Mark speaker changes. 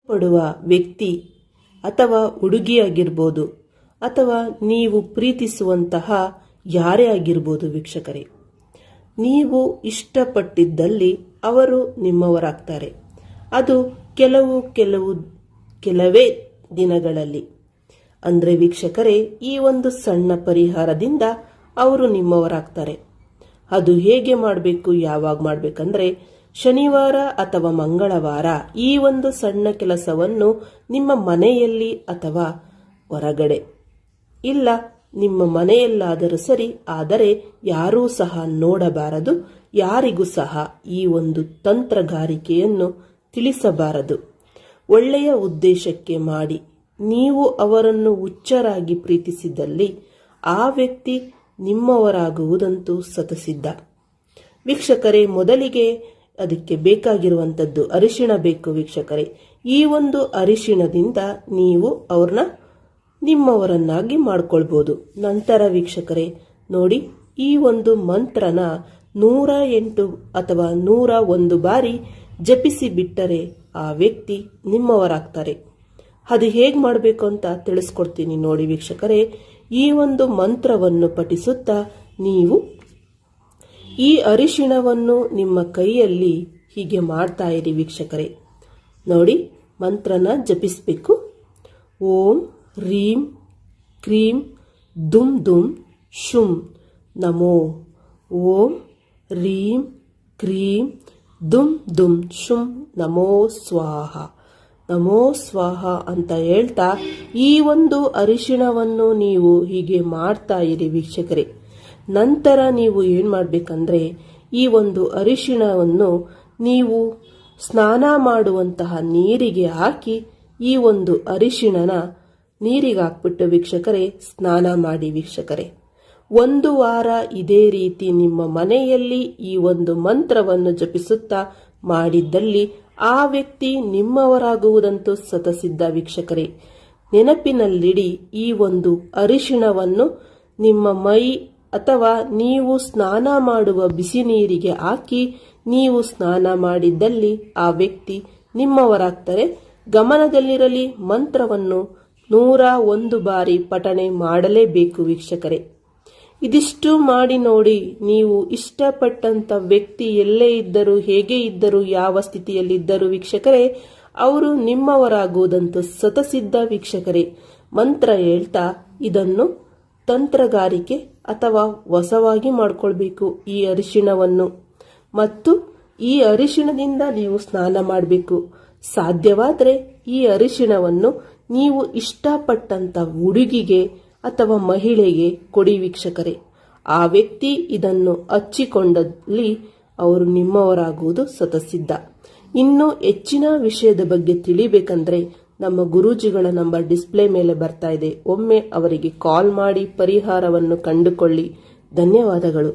Speaker 1: ಪಡುವ ವ್ಯಕ್ತಿ ಅಥವಾ ಹುಡುಗಿಯಾಗಿರ್ಬೋದು ಅಥವಾ ನೀವು ಪ್ರೀತಿಸುವಂತಹ ಯಾರೇ ಆಗಿರ್ಬೋದು ವೀಕ್ಷಕರೇ, ನೀವು ಇಷ್ಟಪಟ್ಟಿದ್ದಲ್ಲಿ ಅವರು ನಿಮ್ಮವರಾಗ್ತಾರೆ. ಅದು ಕೆಲವೇ ದಿನಗಳಲ್ಲಿ. ಅಂದರೆ ವೀಕ್ಷಕರೇ, ಈ ಒಂದು ಸಣ್ಣ ಪರಿಹಾರದಿಂದ ಅವರು ನಿಮ್ಮವರಾಗ್ತಾರೆ. ಅದು ಹೇಗೆ ಮಾಡಬೇಕು, ಯಾವಾಗ ಮಾಡಬೇಕಂದ್ರೆ ಶನಿವಾರ ಅಥವಾ ಮಂಗಳವಾರ ಈ ಒಂದು ಸಣ್ಣ ಕೆಲಸವನ್ನು ನಿಮ್ಮ ಮನೆಯಲ್ಲಿ ಅಥವಾ ಹೊರಗಡೆ, ಇಲ್ಲ ನಿಮ್ಮ ಮನೆಯಲ್ಲಾದರೂ ಸರಿ, ಆದರೆ ಯಾರೂ ಸಹ ನೋಡಬಾರದು, ಯಾರಿಗೂ ಸಹ ಈ ಒಂದು ತಂತ್ರಗಾರಿಕೆಯನ್ನು ತಿಳಿಸಬಾರದು. ಒಳ್ಳೆಯ ಉದ್ದೇಶಕ್ಕೆ ಮಾಡಿ. ನೀವು ಅವರನ್ನು ಹುಚ್ಚರಾಗಿ ಪ್ರೀತಿಸಿದಲ್ಲಿ ಆ ವ್ಯಕ್ತಿ ನಿಮ್ಮವರಾಗುವುದಂತೂ ಸತಸಿದ್ಧ. ವೀಕ್ಷಕರೇ, ಮೊದಲಿಗೆ ಅದಕ್ಕೆ ಬೇಕಾಗಿರುವಂಥದ್ದು ಅರಿಶಿಣ ಬೇಕು ವೀಕ್ಷಕರೇ. ಈ ಒಂದು ಅರಿಶಿಣದಿಂದ ನೀವು ಅವ್ರನ್ನ ನಿಮ್ಮವರನ್ನಾಗಿ ಮಾಡ್ಕೊಳ್ಬೋದು. ನಂತರ ವೀಕ್ಷಕರೇ ನೋಡಿ, ಈ ಒಂದು ಮಂತ್ರನ 108 ಅಥವಾ 101 ಬಾರಿ ಜಪಿಸಿ ಬಿಟ್ಟರೆ ಆ ವ್ಯಕ್ತಿ ನಿಮ್ಮವರಾಗ್ತಾರೆ. ಅದು ಹೇಗೆ ಮಾಡಬೇಕು ಅಂತ ತಿಳಿಸ್ಕೊಡ್ತೀನಿ ನೋಡಿ ವೀಕ್ಷಕರೇ. ಈ ಒಂದು ಮಂತ್ರವನ್ನು ಪಠಿಸುತ್ತಾ ನೀವು ಈ ಅರಿಶಿಣವನ್ನು ನಿಮ್ಮ ಕೈಯಲ್ಲಿ ಹೀಗೆ ಮಾಡ್ತಾ ಇರಿ ವೀಕ್ಷಕರೇ. ನೋಡಿ, ಮಂತ್ರನ ಜಪಿಸಬೇಕು. ಓಂ ರೀಂ ಕ್ರೀಂ ದುಮ್ ದುಮ್ ಶುಂ ನಮೋ. ಓಂ ರೀಂ ಕ್ರೀಂ ದುಮ್ ದುಮ್ ಶುಂ ನಮೋ ಸ್ವಾಹ, ನಮೋ ಸ್ವಾಹ ಅಂತ ಹೇಳ್ತಾ ಈ ಒಂದು ಅರಿಶಿಣವನ್ನು ನೀವು ಹೀಗೆ ಮಾಡ್ತಾ ಇರಿ ವೀಕ್ಷಕರೇ. ನಂತರ ನೀವು ಏನು ಮಾಡಬೇಕಂದ್ರೆ, ಈ ಒಂದು ಅರಿಶಿಣವನ್ನು ನೀವು ಸ್ನಾನ ಮಾಡುವಂತಹ ನೀರಿಗೆ ಹಾಕಿ, ಈ ಒಂದು ಅರಿಶಿಣನ ನೀರಿಗೆ ಹಾಕ್ಬಿಟ್ಟು ವೀಕ್ಷಕರೇ ಸ್ನಾನ ಮಾಡಿ ವೀಕ್ಷಕರೇ. 1 ವಾರ ಇದೇ ರೀತಿ ನಿಮ್ಮ ಮನೆಯಲ್ಲಿ ಈ ಒಂದು ಮಂತ್ರವನ್ನು ಜಪಿಸುತ್ತಾ ಮಾಡಿದ್ದಲ್ಲಿ ಆ ವ್ಯಕ್ತಿ ನಿಮ್ಮವರಾಗುವುದಂತೂ ಸತಸಿದ್ಧ ವೀಕ್ಷಕರೇ. ನೆನಪಿನಲ್ಲಿಡಿ, ಈ ಒಂದು ಅರಿಶಿಣವನ್ನು ನಿಮ್ಮ ಮೈ ಅಥವಾ ನೀವು ಸ್ನಾನ ಮಾಡುವ ಬಿಸಿ ನೀರಿಗೆ ಹಾಕಿ ನೀವು ಸ್ನಾನ ಮಾಡಿದ್ದಲ್ಲಿ ಆ ವ್ಯಕ್ತಿ ನಿಮ್ಮವರಾಗ್ತಾರೆ. ಗಮನದಲ್ಲಿರಲಿ, ಮಂತ್ರವನ್ನು 101 ಬಾರಿ ಪಠಣೆ ಮಾಡಲೇಬೇಕು ವೀಕ್ಷಕರೇ. ಇದಿಷ್ಟು ಮಾಡಿ ನೋಡಿ, ನೀವು ಇಷ್ಟಪಟ್ಟಂತ ವ್ಯಕ್ತಿ ಎಲ್ಲೇ ಇದ್ದರೂ, ಹೇಗೆ ಇದ್ದರೂ, ಯಾವ ಸ್ಥಿತಿಯಲ್ಲಿದ್ದರೂ ವೀಕ್ಷಕರೇ, ಅವರು ನಿಮ್ಮವರಾಗುವುದಂತೂ ಸತಸಿದ್ಧ ವೀಕ್ಷಕರೇ. ಮಂತ್ರ ಹೇಳ್ತಾ ಇದನ್ನು ತಂತ್ರಗಾರಿಕೆ ಅಥವಾ ಹೊಸವಾಗಿ ಮಾಡಿಕೊಳ್ಬೇಕು ಈ ಅರಿಶಿಣವನ್ನು. ಮತ್ತು ಈ ಅರಿಶಿಣದಿಂದ ನೀವು ಸ್ನಾನ ಮಾಡಬೇಕು. ಸಾಧ್ಯವಾದರೆ ಈ ಅರಿಶಿಣವನ್ನು ನೀವು ಇಷ್ಟಪಟ್ಟಂತ ಹುಡುಗಿಗೆ ಅಥವಾ ಮಹಿಳೆಗೆ ಕೊಡಿ ವೀಕ್ಷಕರೇ. ಆ ವ್ಯಕ್ತಿ ಇದನ್ನು ಹಚ್ಚಿಕೊಂಡಲ್ಲಿ ಅವರು ನಿಮ್ಮವರಾಗುವುದು ಸತಸಿದ್ಧ. ಇನ್ನು ಹೆಚ್ಚಿನ ವಿಷಯದ ಬಗ್ಗೆ ತಿಳಿಬೇಕಂದ್ರೆ ನಮ್ಮ ಗುರೂಜಿಗಳ ನಂಬರ್ ಡಿಸ್ಪ್ಲೇ ಮೇಲೆ ಬರ್ತಾ ಇದೆ. ಒಮ್ಮೆ ಅವರಿಗೆ ಕಾಲ್ ಮಾಡಿ ಪರಿಹಾರವನ್ನು ಕಂಡುಕೊಳ್ಳಿ. ಧನ್ಯವಾದಗಳು.